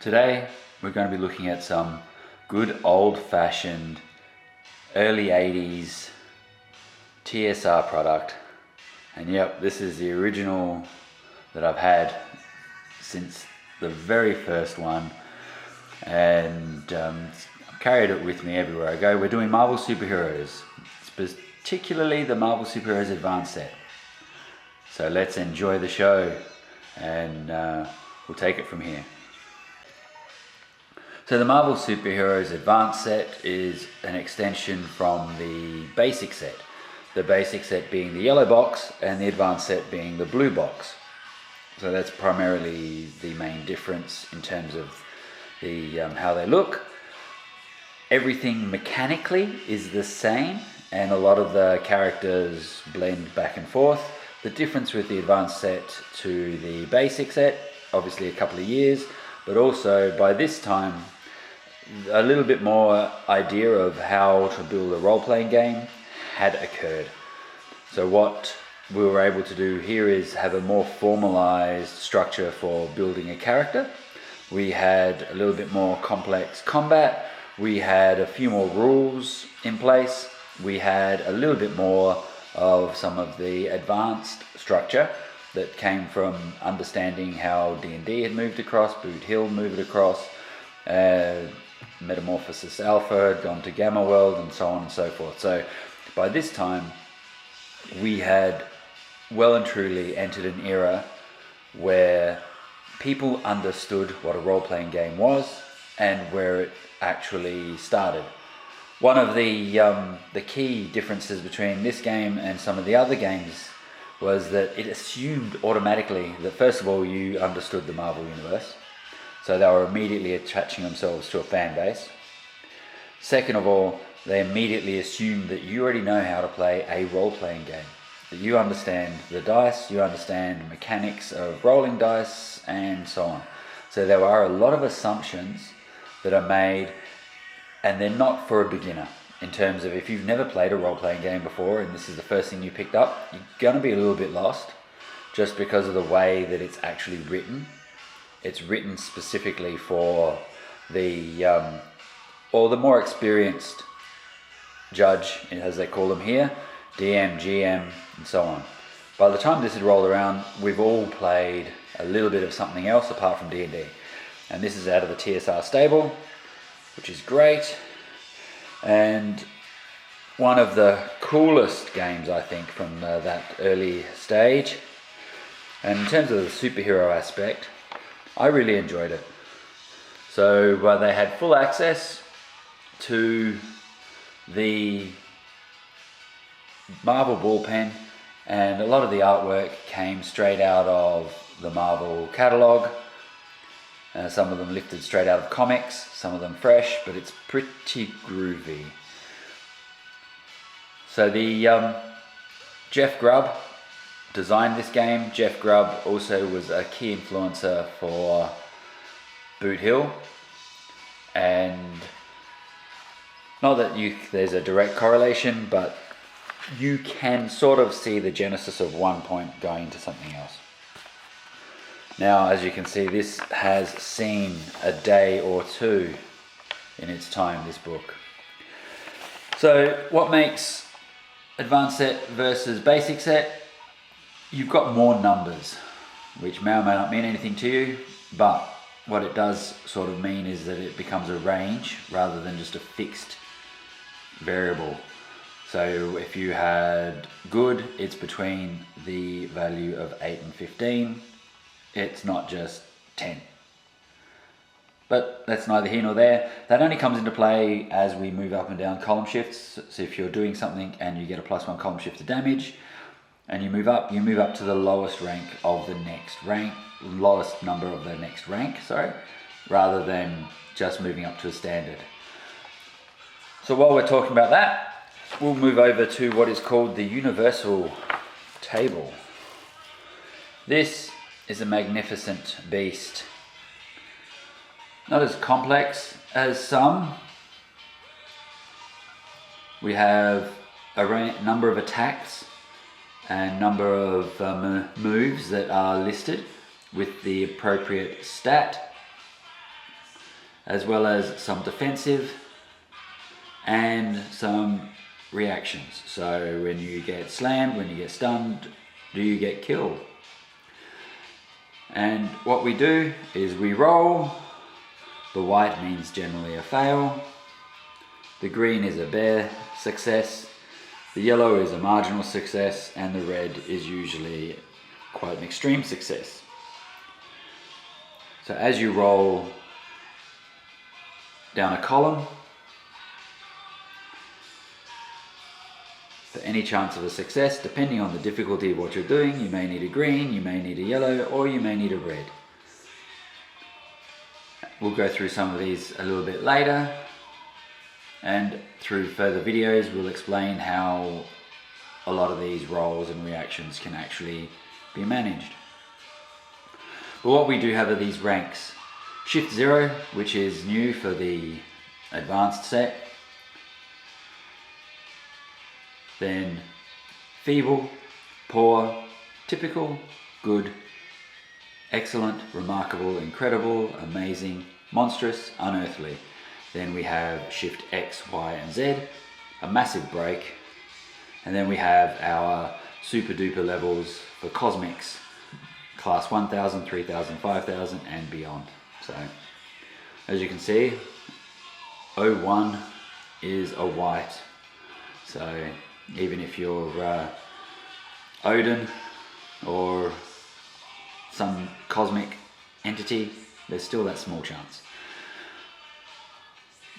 Today we're going to be looking at some good old-fashioned early 80s TSR product, and yep, this is the original that I've had since the very first one, and I've carried it with me everywhere I go. We're doing Marvel Superheroes, particularly the Marvel Superheroes Advanced set. So let's enjoy the show, and we'll take it from here. So the Marvel Superheroes Advanced set is an extension from the basic set. The basic set being the yellow box and the advanced set being the blue box. So that's primarily the main difference in terms of the how they look. Everything mechanically is the same, and a lot of the characters blend back and forth. The difference with the advanced set to the basic set, obviously a couple of years, but also by this time a little bit more idea of how to build a role-playing game had occurred. So what we were able to do here is have a more formalized structure for building a character. We had a little bit more complex combat. We had a few more rules in place. We had a little bit more of some of the advanced structure that came from understanding how D&D had moved across, Boot Hill moved across, Metamorphosis Alpha had gone to Gamma World, and so on and so forth. So by this time we had well and truly entered an era where people understood what a role-playing game was and where it actually started. One of the key differences between this game and some of the other games was that it assumed automatically that first of all you understood the Marvel Universe, so they were immediately attaching themselves to a fan base. Second of all, they immediately assumed that you already know how to play a role-playing game, that you understand the dice, you understand the mechanics of rolling dice, and so on. So there are a lot of assumptions that are made, and they're not for a beginner. In terms of if you've never played a role-playing game before and this is the first thing you picked up, you're going to be a little bit lost just because of the way that it's actually written. It's written specifically for the or the more experienced judge, as they call them here, DM, GM, and so on. By the time this had rolled around, we've all played a little bit of something else apart from D&D. And this is out of the TSR stable, which is great. And one of the coolest games, I think, from that early stage. And in terms of the superhero aspect, I really enjoyed it. So they had full access to the Marvel bullpen, and a lot of the artwork came straight out of the Marvel catalog. Some of them lifted straight out of comics, some of them fresh, but it's pretty groovy. So the Jeff Grubb designed this game. Jeff Grubb also was a key influencer for Boot Hill, and not that there's a direct correlation, but you can sort of see the genesis of one point going into something else. Now, as you can see, this has seen a day or two in its time, this book. So what makes advanced set versus basic set? You've got more numbers, which may or may not mean anything to you, but what it does sort of mean is that it becomes a range rather than just a fixed variable. So if you had good, it's between the value of 8 and 15. It's not just 10. But that's neither here nor there. That only comes into play as we move up and down column shifts. So if you're doing something and you get a +1 column shift to damage, and you move up to the lowest rank of the next rank, lowest number of the next rank, rather than just moving up to a standard. So while we're talking about that, we'll move over to what is called the universal table. This is a magnificent beast. Not as complex as some. We have a number of attacks and number of moves that are listed with the appropriate stat as well as some defensive and some reactions. So when you get slammed, when you get stunned, do you get killed? And what we do is we roll. The white means generally a fail. The green is a bare success. The yellow is a marginal success, and the red is usually quite an extreme success. So as you roll down a column, for any chance of a success, depending on the difficulty of what you're doing, you may need a green, you may need a yellow, or you may need a red. We'll go through some of these a little bit later, and through further videos we'll explain how a lot of these rolls and reactions can actually be managed. But what we do have are these ranks. Shift 0, which is new for the advanced set. Then feeble, poor, typical, good, excellent, remarkable, incredible, amazing, monstrous, unearthly. Then we have Shift X, Y, and Z, a massive break. And then we have our super duper levels for cosmics, class 1000, 3000, 5000, and beyond. So, as you can see, 01 is a white. So, even if you're Odin or some cosmic entity, there's still that small chance.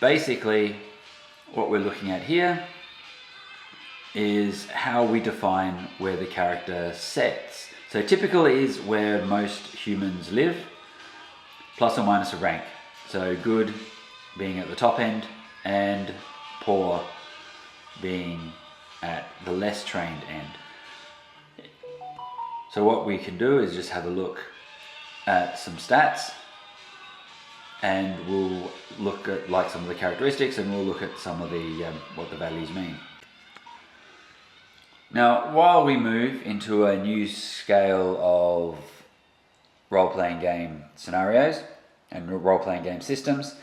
Basically, what we're looking at here is how we define where the character sets. So typical is where most humans live, plus or minus a rank. So good being at the top end, and poor being at the less trained end. So what we can do is just have a look at some stats, and we'll look at like some of the characteristics, and we'll look at some of the what the values mean. Now, while we move into a new scale of role-playing game scenarios and role-playing game systems,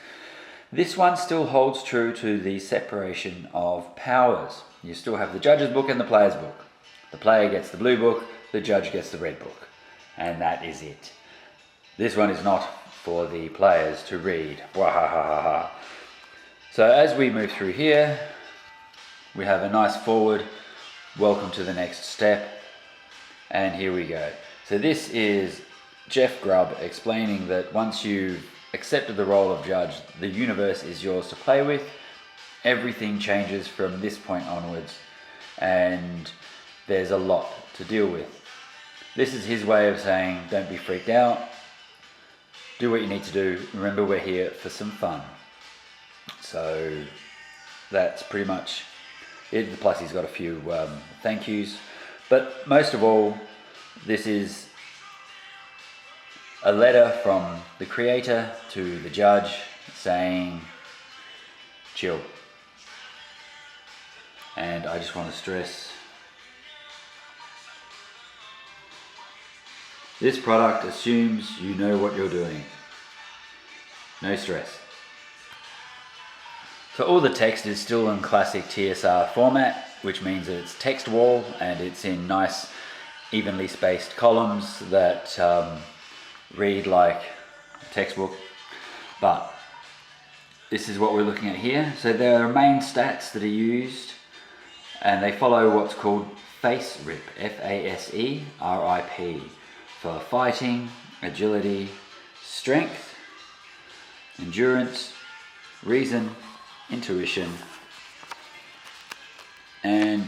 this one still holds true to the separation of powers. You still have the judge's book and the player's book. The player gets the blue book, the judge gets the red book, and that is it. This one is not for the players to read. Wahahaha. So as we move through here, we have a nice forward, welcome to the next step, and here we go. So this is Jeff Grubb explaining that once you've accepted the role of judge, the universe is yours to play with. Everything changes from this point onwards, and there's a lot to deal with. This is his way of saying, don't be freaked out, do what you need to do, remember we're here for some fun. So that's pretty much it. Plus he's got a few thank yous, but most of all, this is a letter from the creator to the judge saying, chill. And I just want to stress, this product assumes you know what you're doing. No stress. So all the text is still in classic TSR format, which means that it's text wall and it's in nice evenly spaced columns that read like a textbook. But this is what we're looking at here. So there are main stats that are used, and they follow what's called FASERIP, F-A-S-E-R-I-P, for fighting, agility, strength, endurance, reason, intuition, and,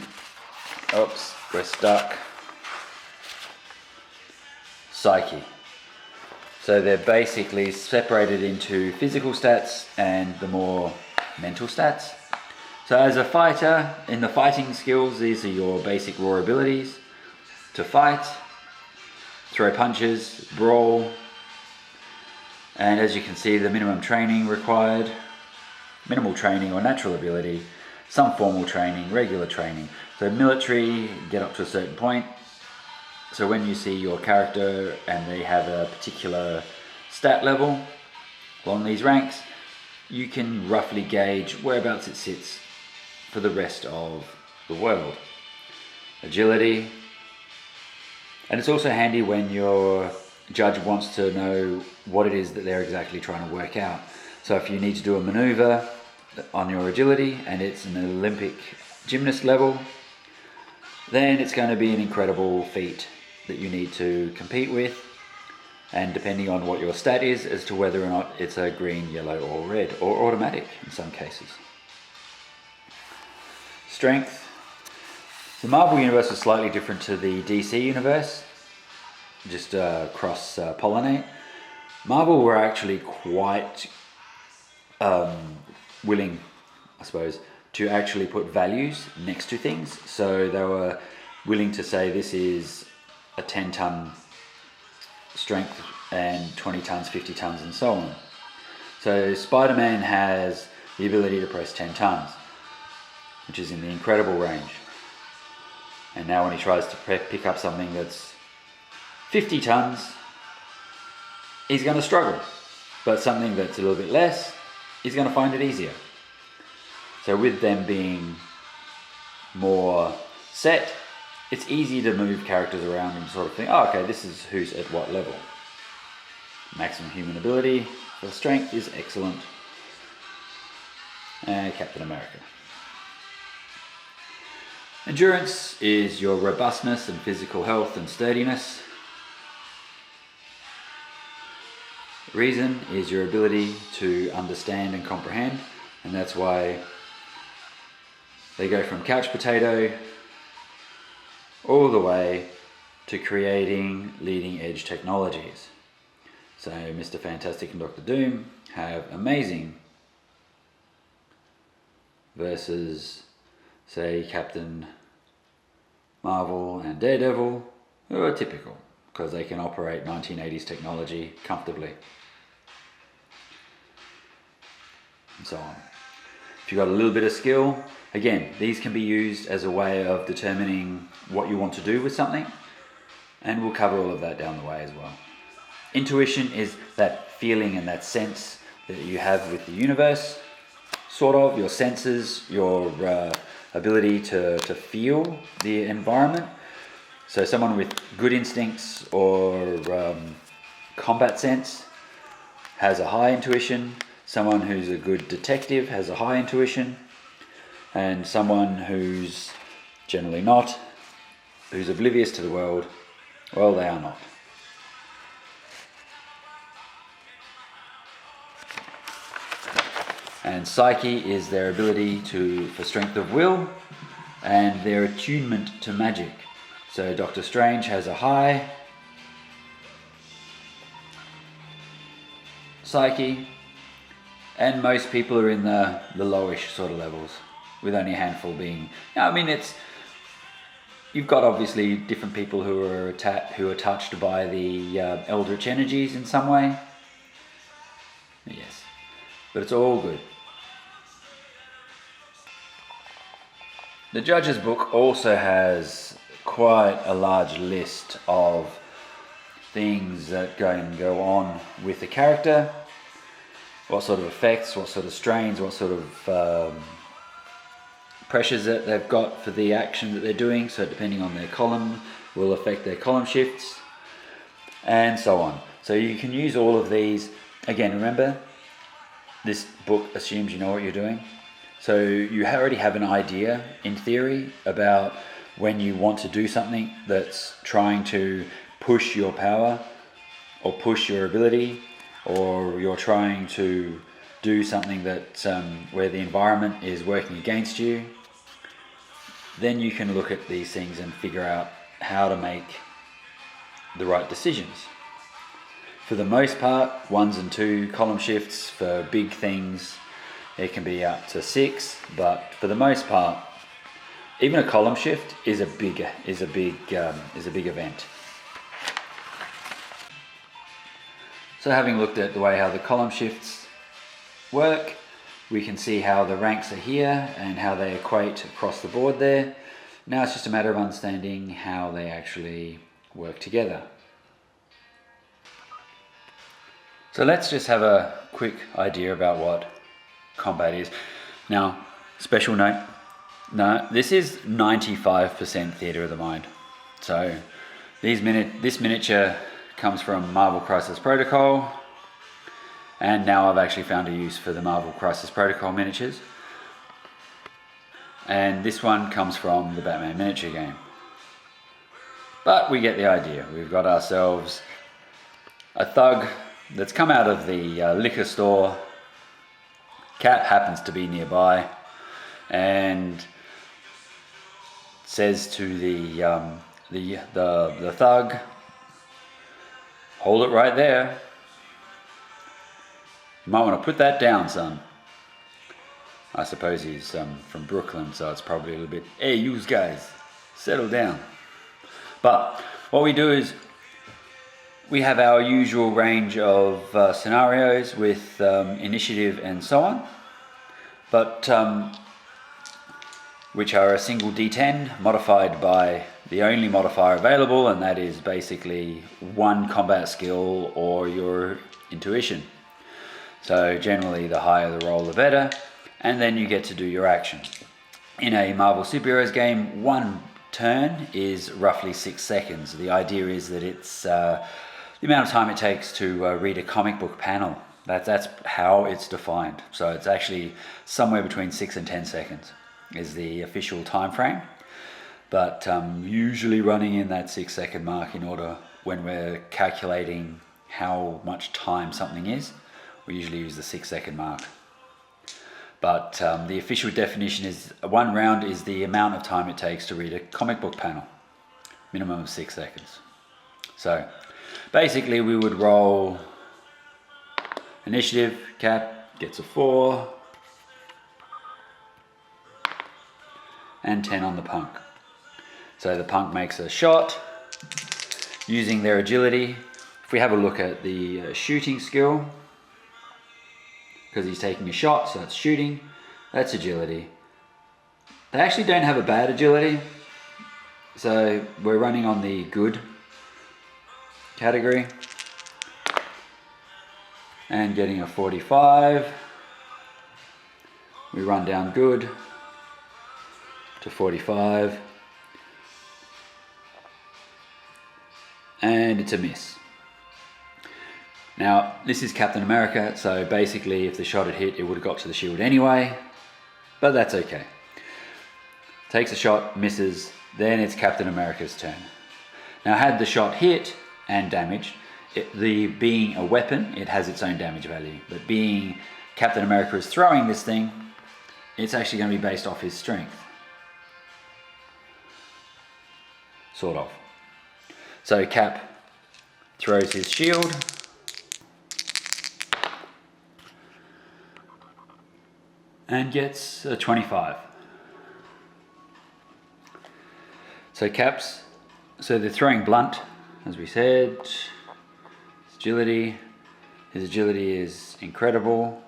oops, we're stuck, psyche. So they're basically separated into physical stats and the more mental stats. So as a fighter, in the fighting skills, these are your basic raw abilities: to fight, throw punches, brawl, and as you can see, the minimum training required, minimal training or natural ability, some formal training, regular training. So military, get up to a certain point. So when you see your character and they have a particular stat level along these ranks, you can roughly gauge whereabouts it sits for the rest of the world. Agility, and it's also handy when your judge wants to know what it is that they're exactly trying to work out. So if you need to do a maneuver on your agility and it's an Olympic gymnast level, then it's going to be an incredible feat that you need to compete with, and depending on what your stat is as to whether or not it's a green, yellow or red, or automatic in some cases. Strength. The Marvel universe was slightly different to the DC universe, just cross-pollinate. Marvel were actually quite willing, I suppose, to actually put values next to things. So they were willing to say this is a 10-ton strength and 20 tons, 50 tons and so on. So Spider-Man has the ability to press 10 tons, which is in the incredible range. And now when he tries to pick up something that's 50 tons, he's going to struggle. But something that's a little bit less, he's going to find it easier. So with them being more set, it's easy to move characters around and sort of think, oh, okay, this is who's at what level. Maximum human ability for strength is excellent. And Captain America. Endurance is your robustness and physical health and sturdiness. Reason is your ability to understand and comprehend, and that's why they go from couch potato all the way to creating leading edge technologies. So Mr. Fantastic and Dr. Doom have amazing versus, say, Captain Marvel and Daredevil, who are typical because they can operate 1980s technology comfortably, and so on. If you've got a little bit of skill, again, these can be used as a way of determining what you want to do with something, and we'll cover all of that down the way as well. Intuition is that feeling and that sense that you have with the universe, sort of, your senses, your ability to feel the environment. So someone with good instincts or combat sense has a high intuition. Someone who's a good detective has a high intuition. And someone who's generally not, who's oblivious to the world, well, they are not. And psyche is their ability for strength of will and their attunement to magic. So Doctor Strange has a high psyche, and most people are in the lowish sort of levels, with only a handful being. I mean, you've got obviously different people who are touched by the eldritch energies in some way. Yes, but it's all good. The judge's book also has quite a large list of things that go on with the character, what sort of effects, what sort of strains, what sort of pressures that they've got for the action that they're doing. So depending on their column will affect their column shifts and so on. So you can use all of these. Again, remember, this book assumes you know what you're doing. So you already have an idea, in theory, about when you want to do something that's trying to push your power or push your ability, or you're trying to do something that where the environment is working against you. Then you can look at these things and figure out how to make the right decisions. For the most part, 1s and 2 column shifts for big things. It can be up to 6, but for the most part, even a column shift is a big event. So having looked at the way how the column shifts work, we can see how the ranks are here and how they equate across the board there. Now it's just a matter of understanding how they actually work together. So let's just have a quick idea about what combat is. Now, special note, no, this is 95% theatre of the mind. So this miniature comes from Marvel Crisis Protocol, and now I've actually found a use for the Marvel Crisis Protocol miniatures. And this one comes from the Batman miniature game. But we get the idea. We've got ourselves a thug that's come out of the liquor store. Cat happens to be nearby and says to the thug, "Hold it right there. You might want to put that down, son." I suppose he's from Brooklyn, so it's probably a little bit, "Hey, you guys, settle down." But what we do is we have our usual range of scenarios with initiative and so on, but which are a single D10 modified by the only modifier available, and that is basically one combat skill or your intuition. So generally the higher the roll the better, and then you get to do your action. In a Marvel superheroes game, one turn is roughly 6 seconds. The idea is that it's the amount of time it takes to read a comic book panel. That's how it's defined. So it's actually somewhere between 6 and 10 seconds is the official time frame. But usually running in that 6 second mark in order when we're calculating how much time something is. We usually use the 6 second mark. But the official definition is 1 round is the amount of time it takes to read a comic book panel. Minimum of 6 seconds. So basically we would roll initiative. Cap gets a 4 and 10 on the punk. So the punk makes a shot using their agility. If we have a look at the shooting skill, because he's taking a shot, so it's shooting, that's agility. They actually don't have a bad agility, so we're running on the good category and getting a 45. We run down good to 45 and it's a miss. Now, this is Captain America, so basically if the shot had hit, it would have got to the shield anyway, but that's okay. Takes a shot, misses, then it's Captain America's turn. Now, had the shot hit and damaged, being a weapon, it has its own damage value, but being Captain America is throwing this thing, it's actually going to be based off his strength. Sort of. So Cap throws his shield, and gets a 25. So they're throwing blunt, as we said. His agility is incredible.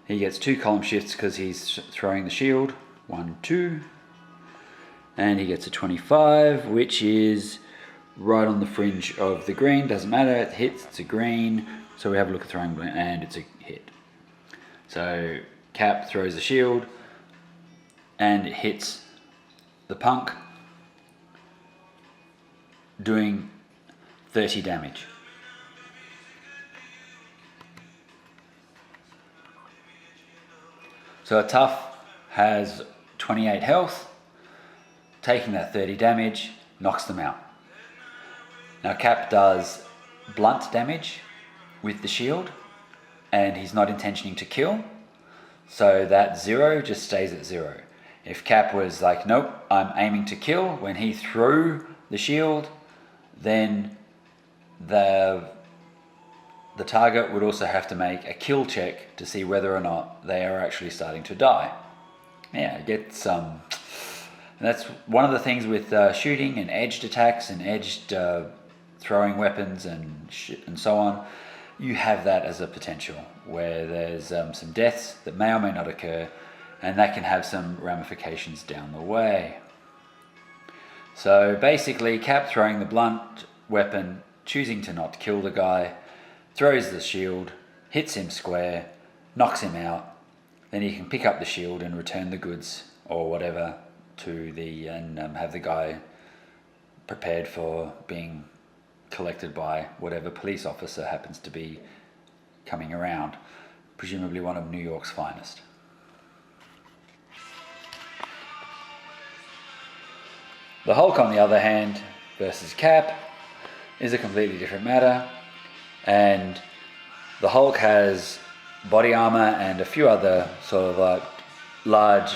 He gets 2 column shifts because he's throwing the shield. 1, 2. And he gets a 25, which is right on the fringe of the green. Doesn't matter, it hits, it's a green. So we have a look at throwing blunt, and it's a hit. So Cap throws the shield and it hits the punk, doing 30 damage. So a tough has 28 health, taking that 30 damage knocks them out. Now Cap does blunt damage with the shield, and he's not intentioning to kill, so that 0 just stays at 0. If Cap was like, nope, I'm aiming to kill, when he threw the shield, then the target would also have to make a kill check to see whether or not they are actually starting to die. Yeah, it gets that's one of the things with shooting and edged attacks and edged throwing weapons and so on. You have that as a potential where there's some deaths that may or may not occur, and that can have some ramifications down the way. So basically, Cap throwing the blunt weapon, choosing to not kill the guy, throws the shield, hits him square, knocks him out, then he can pick up the shield and return the goods or whatever to and have the guy prepared for being collected by whatever police officer happens to be coming around, presumably one of New York's finest. The Hulk, on the other hand, versus Cap is a completely different matter, and the Hulk has body armor and a few other sort of like large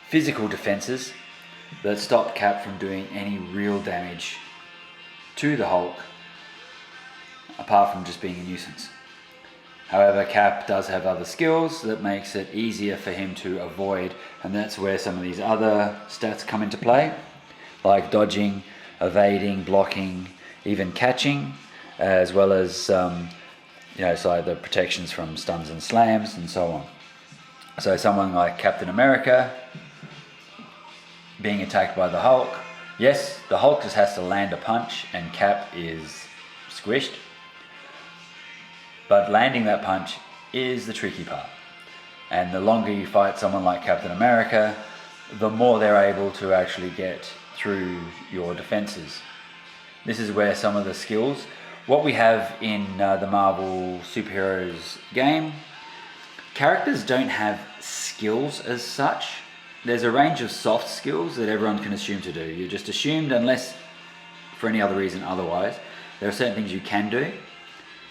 physical defenses that stop Cap from doing any real damage to the Hulk, apart from just being a nuisance. However, Cap does have other skills that makes it easier for him to avoid, and that's where some of these other stats come into play, like dodging, evading, blocking, even catching, as well as so the protections from stuns and slams and so on. So someone like Captain America being attacked by the Hulk, yes, the Hulk just has to land a punch and Cap is squished, but landing that punch is the tricky part. And the longer you fight someone like Captain America, the more they're able to actually get through your defenses. This is where some of the skills, what we have in the Marvel superheroes game, characters don't have skills as such. There's a range of soft skills that everyone can assume to do. You're just assumed, unless for any other reason otherwise. There are certain things you can do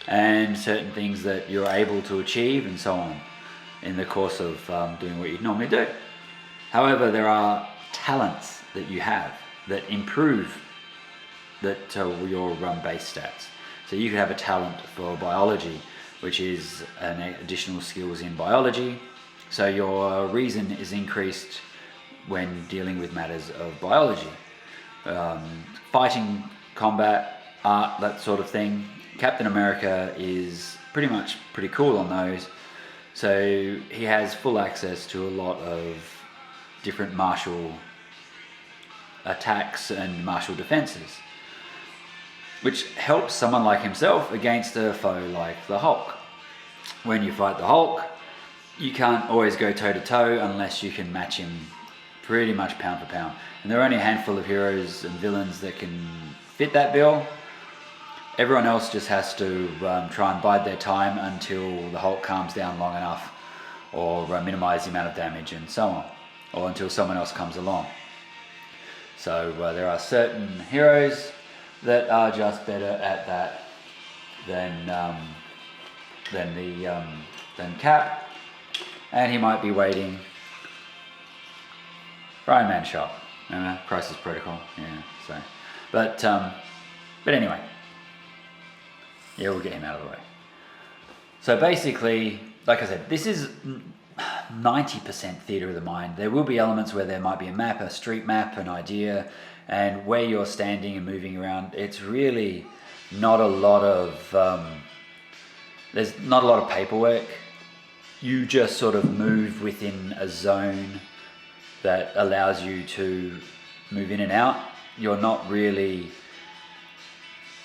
and certain things that you're able to achieve and so on in the course of doing what you'd normally do. However, there are talents that you have that improve your base stats. So you could have a talent for biology, which is an additional skills in biology. So your reason is increased when dealing with matters of biology. Fighting, combat, art, that sort of thing. Captain America is pretty cool on those. So he has full access to a lot of different martial attacks and martial defenses, which helps someone like himself against a foe like the Hulk. When you fight the Hulk, you can't always go toe to toe unless you can match him pretty much pound for pound. And there are only a handful of heroes and villains that can fit that bill. Everyone else just has to try and bide their time until the Hulk calms down long enough, or minimize the amount of damage and so on, or until someone else comes along. So there are certain heroes that are just better at that than Cap, and he might be waiting for Iron Man shot, Crisis Protocol, yeah. So, but anyway, yeah, we'll get him out of the way. So basically, like I said, this is 90% theatre of the mind. There will be elements where there might be a map, a street map, an idea, and where you're standing and moving around. It's really not a lot of, there's not a lot of paperwork. You just sort of move within a zone that allows you to move in and out. You're not really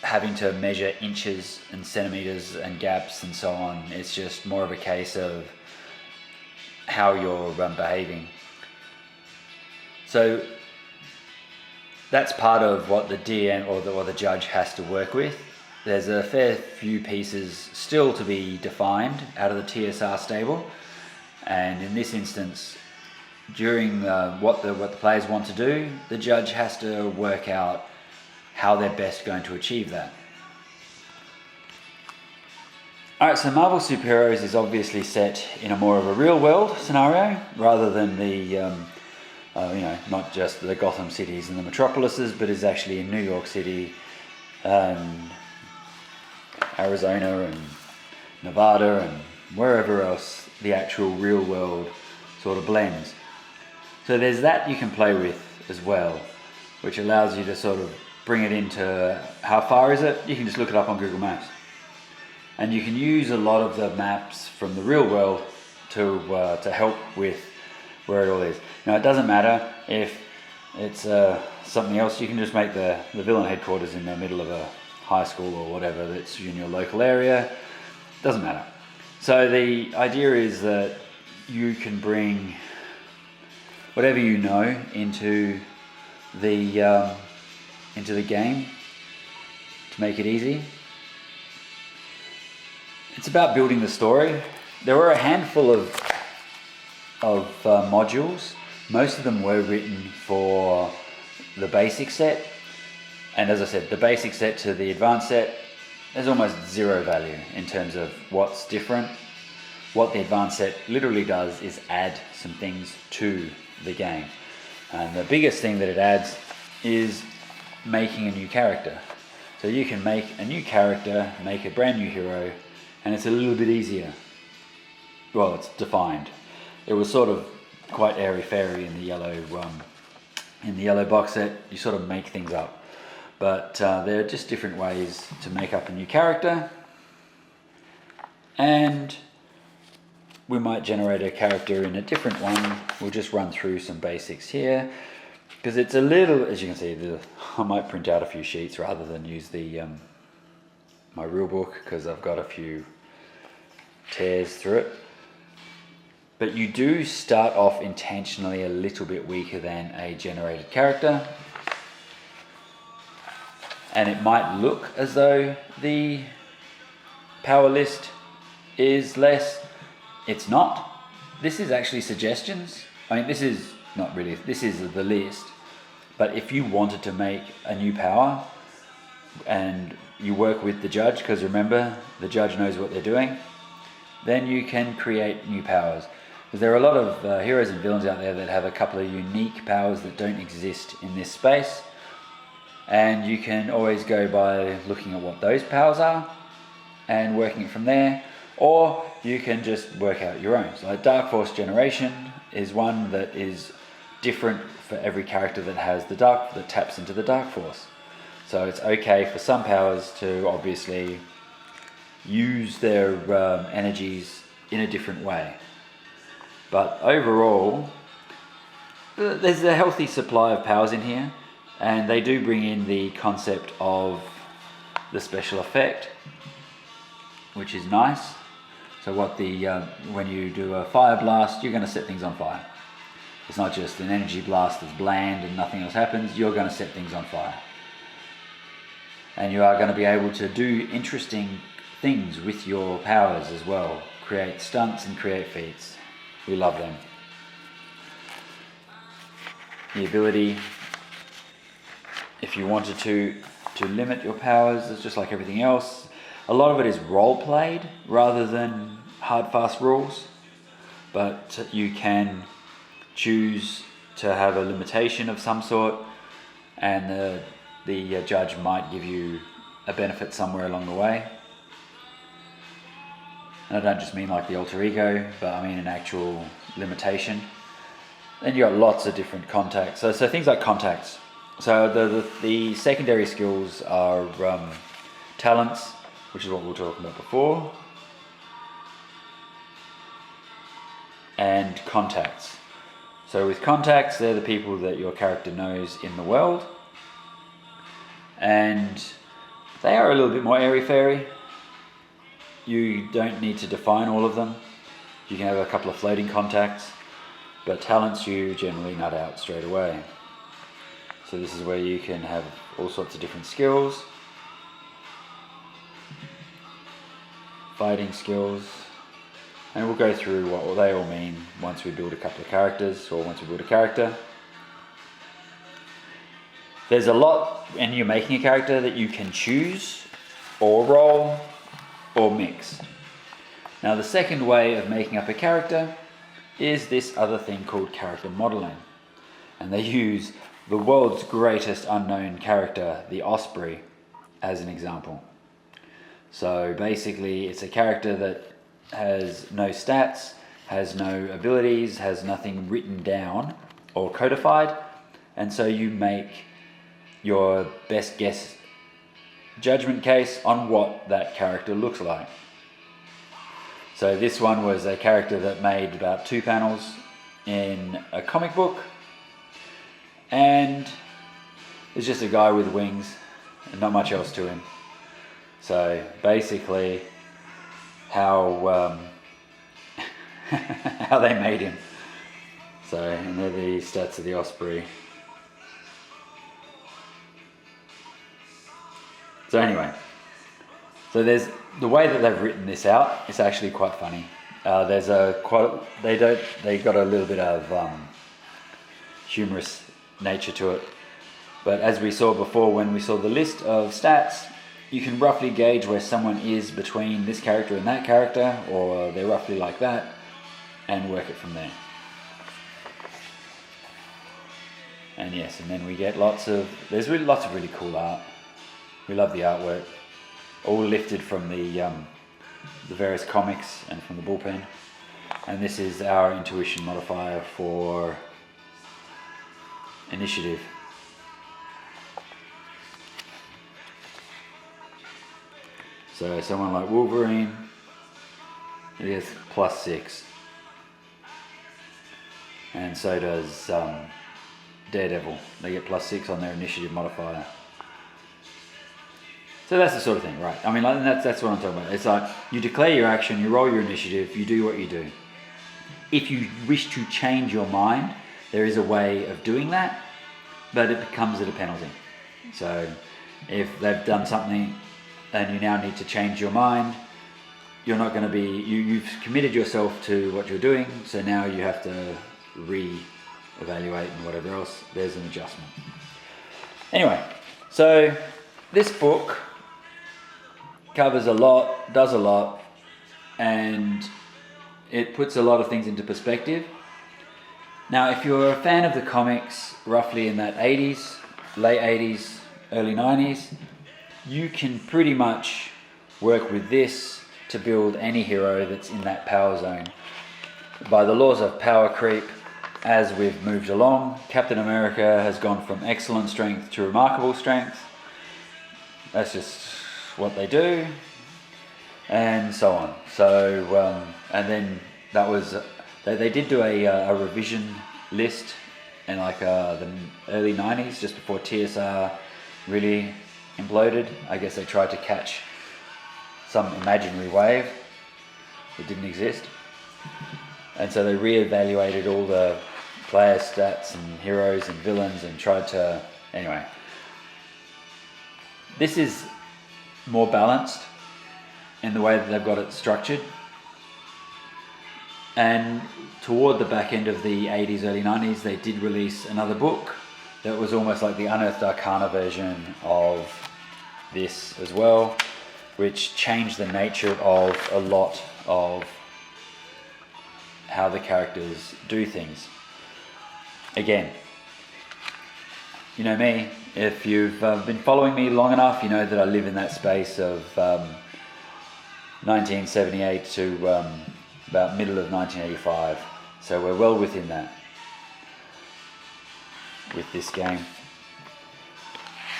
having to measure inches and centimeters and gaps and so on. It's just more of a case of how you're behaving. So that's part of what the DM or the judge has to work with. There's a fair few pieces still to be defined out of the TSR stable, and in this instance, during what the players want to do, the judge has to work out how they're best going to achieve that. Alright, so Marvel Superheroes is obviously set in a more of a real world scenario, rather than the, not just the Gotham cities and the metropolises, but is actually in New York City, Arizona and Nevada and wherever else the actual real world sort of blends. So there's that you can play with as well, which allows you to sort of bring it into how far is it. You can just look it up on Google Maps, and you can use a lot of the maps from the real world to help with where it all is. Now it doesn't matter if it's something else. You can just make the villain headquarters in the middle of a high school or whatever that's in your local area. Doesn't matter. So the idea is that you can bring whatever you know into the game to make it easy. It's about building the story. There were a handful of modules. Most of them were written for the basic set, and as I said, the basic set to the advanced set, there's almost zero value in terms of what's different. What the advanced set literally does is add some things to the game, and the biggest thing that it adds is making a new character. So you can make a new character, make a brand new hero, and it's a little bit easier. Well, it's defined. It was sort of quite airy-fairy in the yellow box set. You sort of make things up, but there are just different ways to make up a new character, and we might generate a character in a different one. We'll just run through some basics here, because it's a little, as you can see, I might print out a few sheets rather than use the my rule book, because I've got a few tears through it. But you do start off intentionally a little bit weaker than a generated character, and it might look as though the power list is less. It's not. This is actually suggestions. I mean, this is not really, this is the list, but if you wanted to make a new power and you work with the judge, because remember, the judge knows what they're doing, then you can create new powers. Because there are a lot of heroes and villains out there that have a couple of unique powers that don't exist in this space, and you can always go by looking at what those powers are and working it from there, or you can just work out your own. So like Dark Force Generation is one that is different for every character that has that taps into the Dark Force. So it's okay for some powers to obviously use their energies in a different way. But overall, there's a healthy supply of powers in here, and they do bring in the concept of the special effect, which is nice. So when you do a fire blast, you're going to set things on fire. It's not just an energy blast that's bland and nothing else happens. You're going to set things on fire. And you are going to be able to do interesting things with your powers as well. Create stunts and create feats. We love them. The ability, if you wanted to limit your powers, it's just like everything else. A lot of it is role-played rather than hard-fast rules, but you can choose to have a limitation of some sort, and the judge might give you a benefit somewhere along the way. And I don't just mean like the alter ego, but I mean an actual limitation. Then you got lots of different contacts. So things like contacts. So the secondary skills are talents, which is what we were talking about before, and contacts. So with contacts, they're the people that your character knows in the world, and they are a little bit more airy-fairy. You don't need to define all of them. You can have a couple of floating contacts, but talents you generally nut out straight away. So this is where you can have all sorts of different skills, fighting skills, and we'll go through what they all mean once we build a couple of characters, or once we build a character. There's a lot, and you're making a character that you can choose, or roll, or mix. Now the second way of making up a character is this other thing called character modeling, and they use the world's greatest unknown character, the Osprey, as an example. So basically it's a character that has no stats, has no abilities, has nothing written down or codified, and so you make your best guess judgment case on what that character looks like. So this one was a character that made about 2 panels in a comic book, and it's just a guy with wings and not much else to him. So basically how how they made him. So, and they're the stats of the Osprey. So anyway, so there's the way that they've written this out. It's actually quite funny. There's they got a little bit of humorous nature to it. But as we saw before, when we saw the list of stats, you can roughly gauge where someone is between this character and that character, or they're roughly like that, and work it from there. And yes, and then we get there's lots of really cool art. We love the artwork, all lifted from the various comics and from the bullpen. And this is our intuition modifier for initiative. So someone like Wolverine, it is +6. And so does Daredevil. They get +6 on their initiative modifier. So that's the sort of thing, right? I mean, that's what I'm talking about. It's like you declare your action, you roll your initiative, you do what you do. If you wish to change your mind, there is a way of doing that, but it comes at a penalty. So if they've done something and you now need to change your mind, you're not going to be, you've committed yourself to what you're doing, so now you have to re-evaluate and whatever else, there's an adjustment. Anyway, so this book covers a lot, does a lot, and it puts a lot of things into perspective. Now, if you're a fan of the comics, roughly in that 80s, late 80s, early 90s, you can pretty much work with this to build any hero that's in that power zone. By the laws of power creep, as we've moved along, Captain America has gone from excellent strength to remarkable strength. That's just what they do, and so on. So, and then that was, they did do a revision list in like the early 90s, just before TSR really imploded. I guess they tried to catch some imaginary wave that didn't exist. And so they re-evaluated all the player stats and heroes and villains and tried to, anyway. This is more balanced in the way that they've got it structured. And toward the back end of the 80s, early 90s, they did release another book that was almost like the Unearthed Arcana version of this as well, which changed the nature of a lot of how the characters do things. Again, you know me, if you've been following me long enough, you know that I live in that space of 1978 to about middle of 1985. So we're well within that with this game.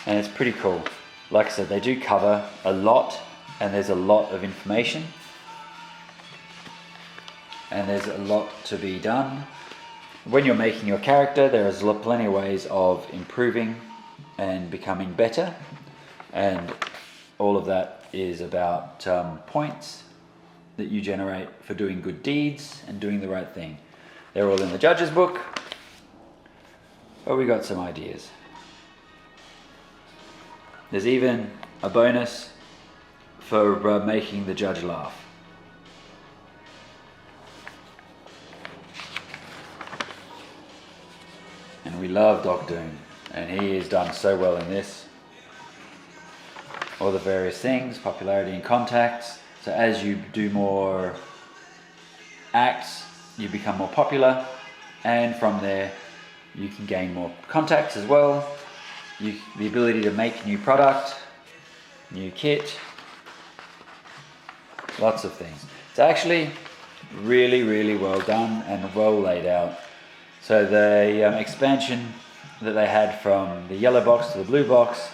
And it's pretty cool. Like I said, they do cover a lot, and there's a lot of information. And there's a lot to be done. When you're making your character, there is plenty of ways of improving and becoming better, and all of that is about points that you generate for doing good deeds and doing the right thing. They're all in the judge's book, but we got some ideas. There's even a bonus for making the judge laugh. And we love Doc Doom, and he has done so well in this. All the various things, popularity and contacts. So as you do more acts, you become more popular, and from there you can gain more contacts as well. The ability to make new product, new kit, lots of things. It's actually really, really well done and well laid out. So the expansion that they had from the yellow box to the blue box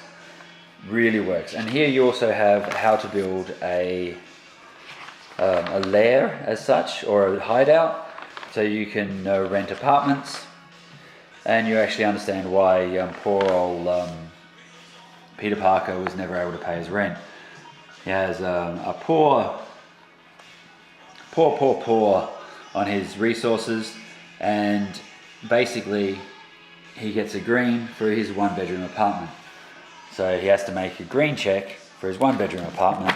really works. And here you also have how to build a lair as such, or a hideout. So you can rent apartments, and you actually understand why poor old Peter Parker was never able to pay his rent. He has a poor poor on his resources, and basically he gets a green for his 1-bedroom apartment. So he has to make a green check for his 1-bedroom apartment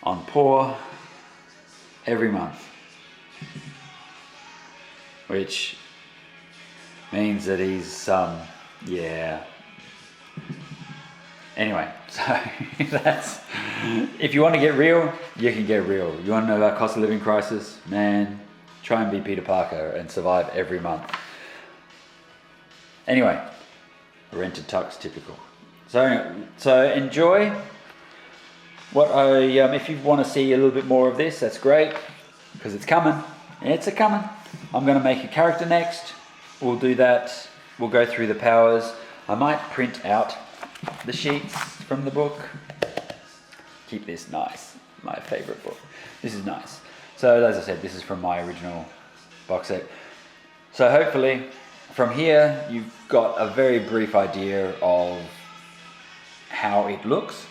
on poor every month, which means that he's yeah. Anyway, so that's, if you want to get real, you can get real. You want to know about cost of living crisis? Man, try and be Peter Parker and survive every month. Anyway, rented tux, typical. So enjoy. If you want to see a little bit more of this, that's great, because it's coming. It's coming. I'm going to make a character next. We'll do that. We'll go through the powers. I might print out the sheets from the book. Keep this nice. My favorite book. This is nice. So as I said, this is from my original box set. So hopefully from here you've got a very brief idea of how it looks.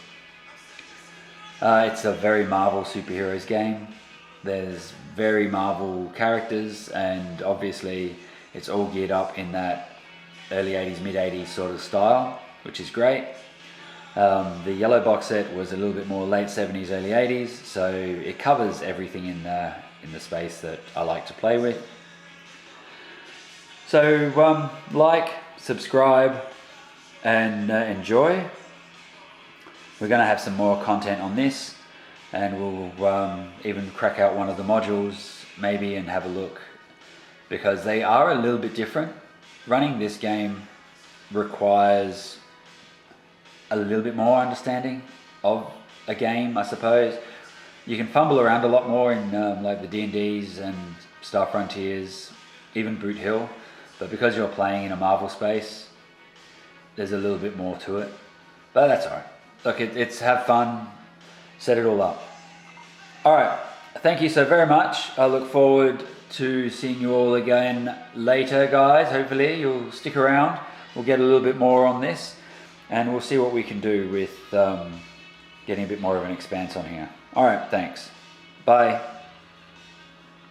It's a very Marvel superheroes game. There's very Marvel characters, and obviously it's all geared up in that early 80s, mid 80s sort of style, which is great. The yellow box set was a little bit more late 70s, early 80s, so it covers everything in the space that I like to play with. So like, subscribe, and enjoy. We're going to have some more content on this, and we'll even crack out one of the modules maybe and have a look, because they are a little bit different. Running this game requires a little bit more understanding of a game, I suppose. You can fumble around a lot more in like the D&Ds and Star Frontiers, even Brute Hill, but because you're playing in a Marvel space, there's a little bit more to it. But that's alright. Look, it's have fun, set it all up. Alright, thank you so very much. I look forward to seeing you all again later, guys. Hopefully you'll stick around. We'll get a little bit more on this, and we'll see what we can do with getting a bit more of an expanse on here. Alright, thanks. Bye.